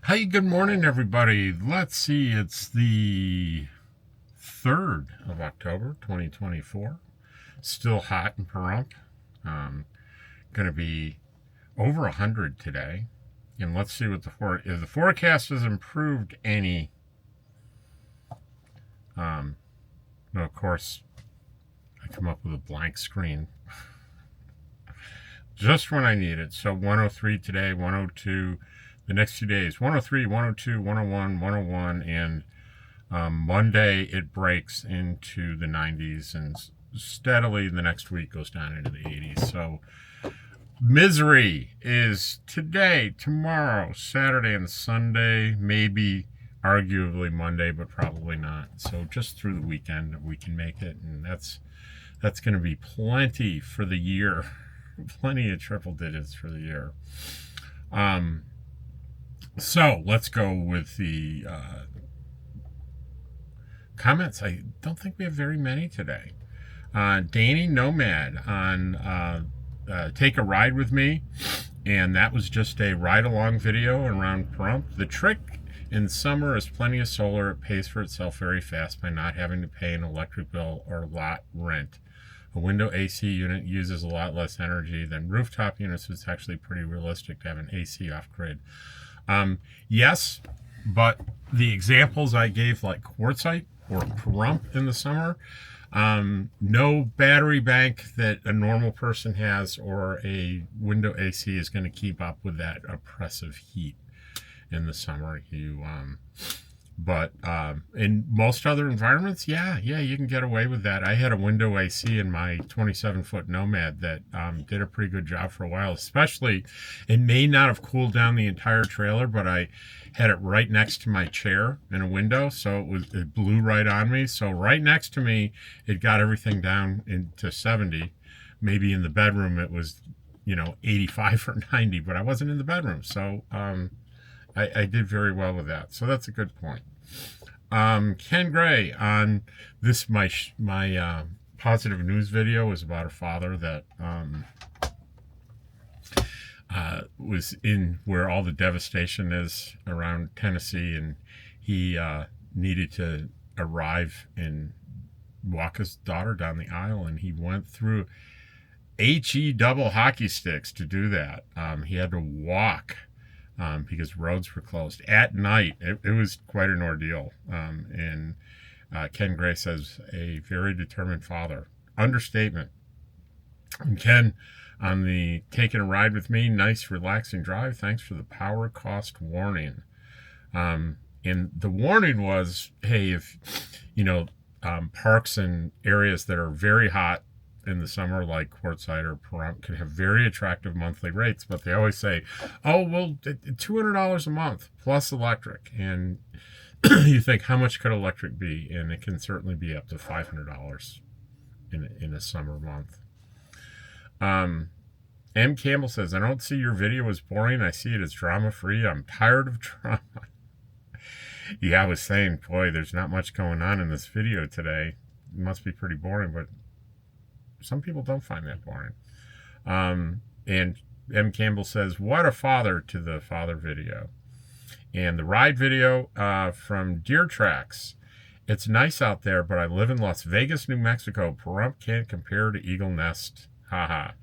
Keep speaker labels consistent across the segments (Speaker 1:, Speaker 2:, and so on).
Speaker 1: Hey, good morning, everybody. Let's see, it's the 3rd of October, 2024. Still hot in Pahrump. Going to be over 100 today. And let's see what if the forecast has improved any. No, of course, I come up with a blank screen just when I need it. So 103 today, 102 the next few days, 103, 102, 101, 101, and Monday it breaks into the 90s and steadily the next week goes down into the 80s. So misery is today, tomorrow, Saturday, and Sunday, maybe arguably Monday, but probably not. So just through the weekend we can make it, and that's going to be plenty for the year. Plenty of triple digits for the year. So let's go with the comments. I don't think we have very many today. Danny Nomad on Take a Ride With Me, and that was just a ride-along video around Pahrump. The trick in summer is plenty of solar. It pays for itself very fast by not having to pay an electric bill or lot rent. A window AC unit uses a lot less energy than rooftop units. It's actually pretty realistic to have an AC off-grid. Yes, but the examples I gave, like quartzsite or Pahrump in the summer, no battery bank that a normal person has or a window AC is going to keep up with that oppressive heat in the summer. But in most other environments, yeah, you can get away with that. I had a window AC in my 27-foot Nomad that did a pretty good job for a while. Especially, it may not have cooled down the entire trailer, but I had it right next to my chair in a window, so it blew right on me. So right next to me, it got everything down into 70. Maybe in the bedroom it was 85 or 90, but I wasn't in the bedroom, so I did very well with that. So that's a good point. Ken Gray on this, my positive news video was about a father that was in where all the devastation is around Tennessee, and he needed to arrive and walk his daughter down the aisle, and he went through HE double hockey sticks to do that. He had to walk because roads were closed at night. It was quite an ordeal. And Ken Gray says, a very determined father. Understatement. And Ken, on the taking a ride with me, nice relaxing drive. Thanks for the power cost warning. And the warning was, hey, if parks and areas that are very hot in the summer, like quartzsite or Pahrump, can have very attractive monthly rates, but they always say, oh, well, $200 a month plus electric. And you think, how much could electric be? And it can certainly be up to $500 in a summer month. M. Campbell says, I don't see your video as boring. I see it as drama-free. I'm tired of drama. Yeah, I was saying, boy, there's not much going on in this video today. It must be pretty boring, but some people don't find that boring. And M. Campbell says, what a father, to the father video. And the ride video from Deer Tracks. It's nice out there, but I live in Las Vegas, New Mexico. Pahrump can't compare to Eagle Nest. Haha.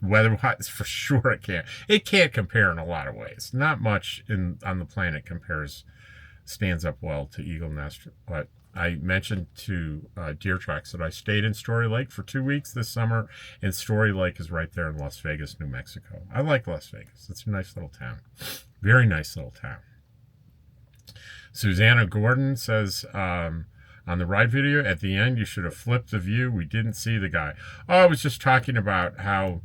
Speaker 1: Weather-wise, for sure it can't. It can't compare in a lot of ways. Not much on the planet stands up well to Eagle Nest. But I mentioned to Deer Tracks that I stayed in Story Lake for 2 weeks this summer, and Story Lake is right there in Las Vegas, New Mexico. I like Las Vegas. It's a nice little town. Very nice little town. Susanna Gordon says, on the ride video, at the end, you should have flipped the view. We didn't see the guy. Oh, I was just talking about how,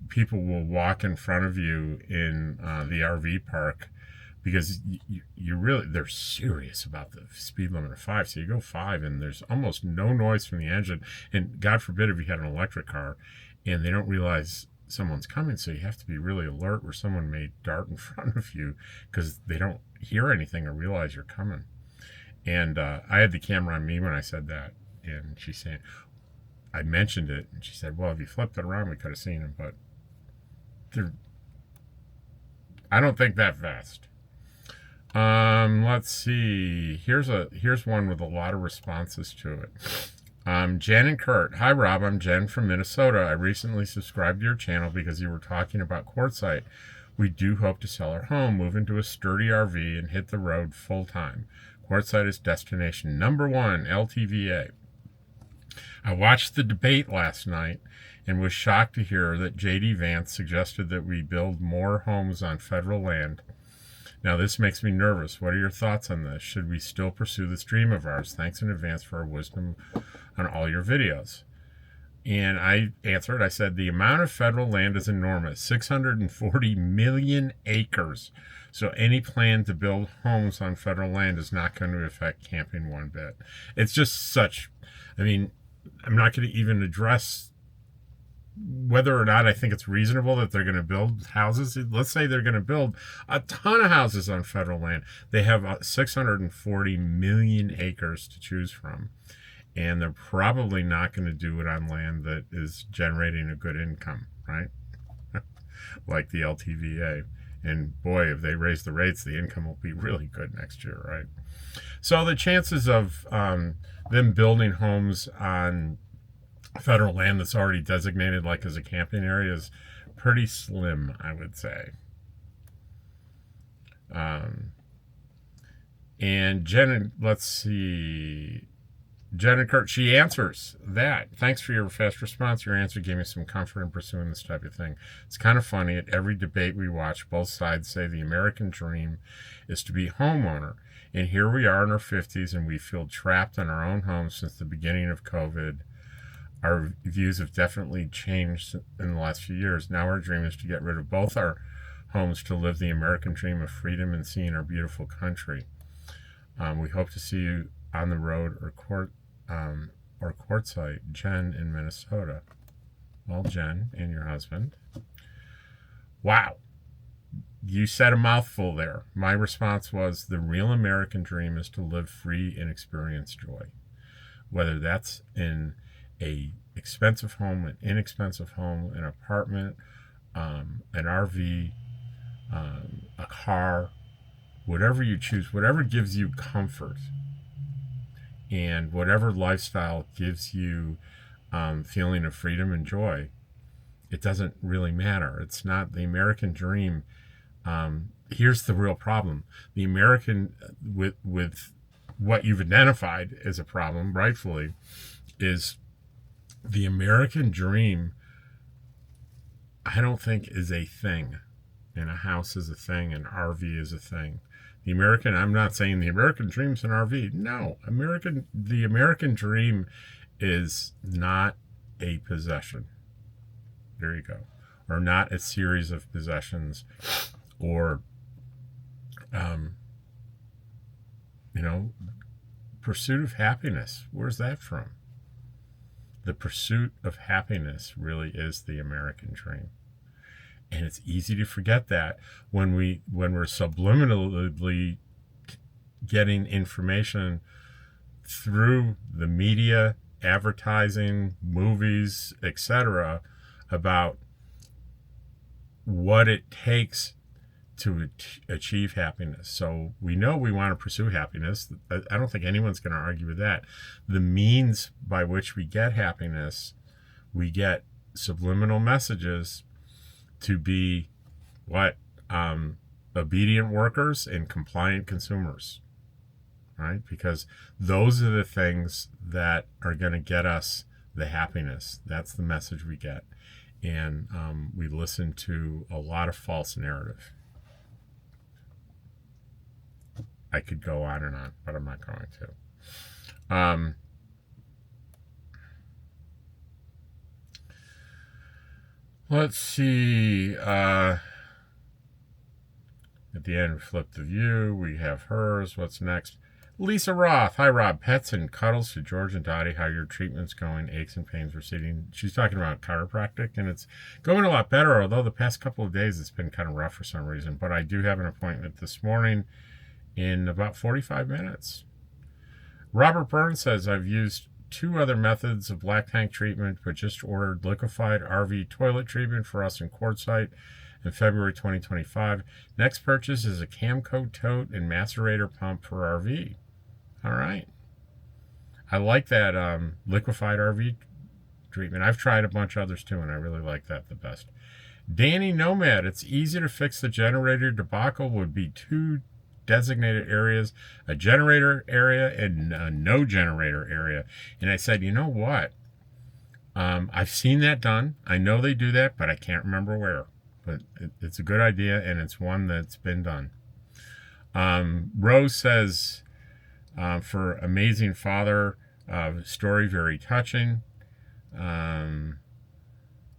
Speaker 1: people will walk in front of you in the RV park because they're serious about the speed limit of 5. So you go 5 and there's almost no noise from the engine. And God forbid if you had an electric car and they don't realize someone's coming, so you have to be really alert where someone may dart in front of you because they don't hear anything or realize you're coming. And I had the camera on me when I said that, and she's saying, I mentioned it, and she said, well, if you flipped it around, we could have seen him, but I don't think that fast. Let's see. Here's one with a lot of responses to it. Jen and Kurt. Hi, Rob. I'm Jen from Minnesota. I recently subscribed to your channel because you were talking about quartzsite. We do hope to sell our home, move into a sturdy RV, and hit the road full time. Quartzsite is destination number one, LTVA. I watched the debate last night and was shocked to hear that J.D. Vance suggested that we build more homes on federal land. Now, this makes me nervous. What are your thoughts on this? Should we still pursue this dream of ours? Thanks in advance for your wisdom on all your videos. And I answered, I said, the amount of federal land is enormous, 640 million acres. So any plan to build homes on federal land is not going to affect camping one bit. It's just such, I mean, I'm not going to even address whether or not I think it's reasonable that they're going to build houses. Let's say they're going to build a ton of houses on federal land. They have 640 million acres to choose from. And they're probably not going to do it on land that is generating a good income, right? Like the LTVA. And boy, if they raise the rates, the income will be really good next year, right? So the chances of them building homes on federal land that's already designated like as a camping area is pretty slim, I would say. And Jen, let's see. Jen and Kurt, she answers that. Thanks for your fast response. Your answer gave me some comfort in pursuing this type of thing. It's kind of funny. At every debate we watch, both sides say the American dream is to be homeowner. And here we are in our 50s, and we feel trapped in our own homes since the beginning of COVID. Our views have definitely changed in the last few years. Now our dream is to get rid of both our homes to live the American dream of freedom and seeing our beautiful country. We hope to see you on the road or quartzsite, Jen in Minnesota. Well, Jen and your husband. Wow. You said a mouthful there. My response was the real American dream is to live free and experience joy. Whether that's in a expensive home, an inexpensive home, an apartment, an RV, a car, whatever you choose, whatever gives you comfort. And whatever lifestyle gives you feeling of freedom and joy, it doesn't really matter. It's not the American dream. Here's the real problem. The American, with what you've identified as a problem, rightfully, is the American dream, I don't think is a thing. And a house is a thing, an RV is a thing. I'm not saying the American dream's an RV. No, the American dream is not a possession. There you go. Or not a series of possessions, or, pursuit of happiness. Where's that from? The pursuit of happiness really is the American dream. And it's easy to forget that when we're subliminally getting information through the media, advertising, movies, etc., about what it takes to achieve happiness. So we know we want to pursue happiness. I don't think anyone's going to argue with that. The means by which we get happiness, we get subliminal messages to be obedient workers and compliant consumers, right? Because those are the things that are going to get us the happiness. That's the message we get. And we listen to a lot of false narrative. I could go on and on, but I'm not going to. Let's see. At the end, flip the view. We have hers. What's next? Lisa Roth. Hi, Rob. Pets and cuddles to George and Dottie. How your treatment's going? Aches and pains receding. She's talking about chiropractic, and it's going a lot better, although the past couple of days it's been kind of rough for some reason. But I do have an appointment this morning in about 45 minutes. Robert Burns says, I've used 2 other methods of black tank treatment, but just ordered liquefied RV toilet treatment for us in quartzsite in February 2025. Next purchase is a Camco tote and macerator pump for RV. All right. I like that liquefied RV treatment. I've tried a bunch of others too, and I really like that the best. Danny Nomad, it's easy to fix the generator debacle. Would be 2 designated areas, a generator area and a no generator area. And I said, you know what? I've seen that done. I know they do that, but I can't remember where. But it's a good idea, and it's one that's been done. Rose says, for amazing father, story very touching.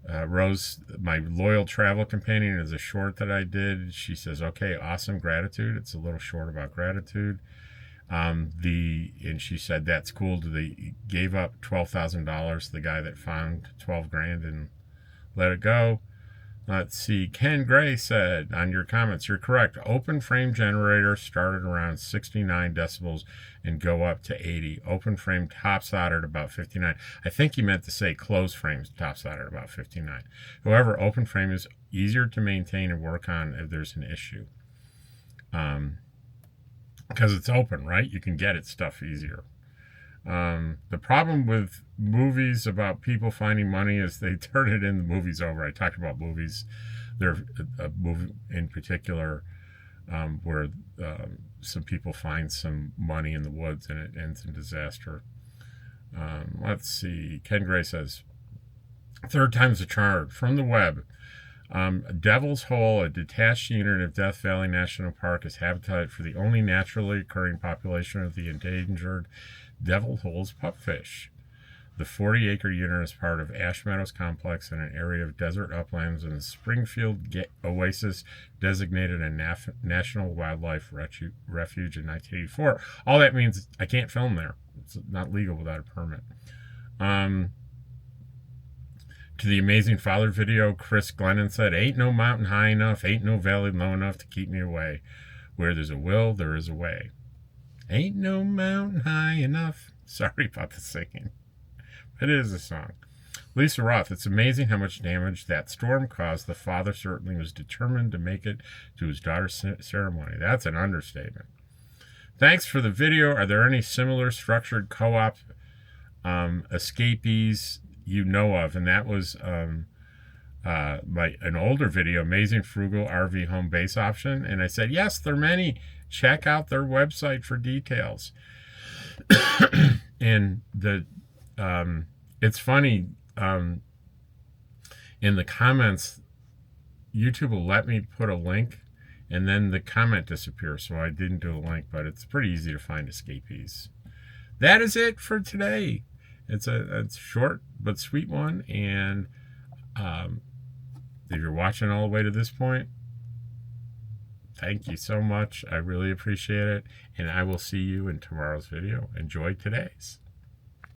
Speaker 1: Rose, my loyal travel companion, is a short that I did. She says, okay, awesome, gratitude. It's a little short about gratitude. And she said, that's cool. They gave up $12,000, the guy that found 12 grand and let it go. Let's see. Ken Gray said, on your comments, you're correct. Open frame generators started around 69 decibels and go up to 80. Open frame top soldered about 59. I think he meant to say closed frames top soldered about 59. However, open frame is easier to maintain and work on if there's an issue. Because it's open, right? You can get at stuff easier. The problem with movies about people finding money is they turn it in, the movie's over. I talked about movies. There's a movie in particular where some people find some money in the woods and it ends in disaster. Let's see. Ken Gray says, third time's the charm. From the web. Devil's Hole, a detached unit of Death Valley National Park, is habitat for the only naturally occurring population of the endangered Devil Hole's pupfish. The 40-acre unit is part of Ash Meadows Complex in an area of desert uplands in the Springfield Oasis, designated a National Wildlife Refuge in 1984. All that means is I can't film there. It's not legal without a permit. To the Amazing Father video, Chris Glennon said, ain't no mountain high enough, ain't no valley low enough to keep me away. Where there's a will, there is a way. Ain't no mountain high enough. Sorry about the singing. It is a song. Lisa Roth, it's amazing how much damage that storm caused. The father certainly was determined to make it to his daughter's ceremony. That's an understatement. Thanks for the video. Are there any similar structured co-op escapees you know of? And that was an older video, Amazing Frugal RV Home Base Option. And I said, yes, there are many. Check out their website for details. And it's funny, in the comments, YouTube will let me put a link and then the comment disappears, so I didn't do a link, but it's pretty easy to find escapees. That is it for today. It's a short but sweet one, and if you're watching all the way to this point, thank you so much. I really appreciate it, and I will see you in tomorrow's video. Enjoy today's.